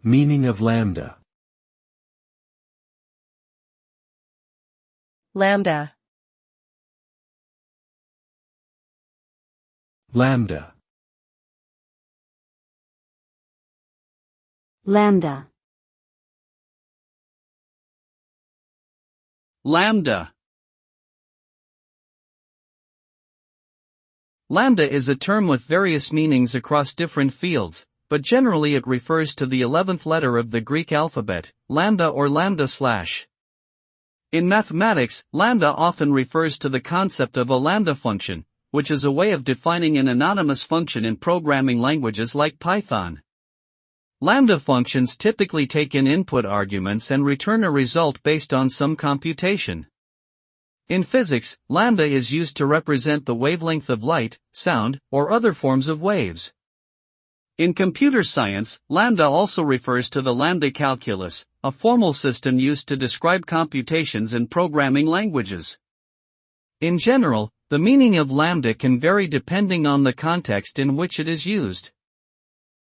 Meaning of lambda. Lambda. Lambda. Lambda. Lambda. Lambda is a term with various meanings across different fields, but generally it refers to the 11th letter of the Greek alphabet, lambda or lambda slash. In mathematics, lambda often refers to the concept of a lambda function, which is a way of defining an anonymous function in programming languages like Python. Lambda functions typically take in input arguments and return a result based on some computation. In physics, lambda is used to represent the wavelength of light, sound, or other forms of waves. In computer science, lambda also refers to the lambda calculus, a formal system used to describe computations in programming languages. In general, the meaning of lambda can vary depending on the context in which it is used.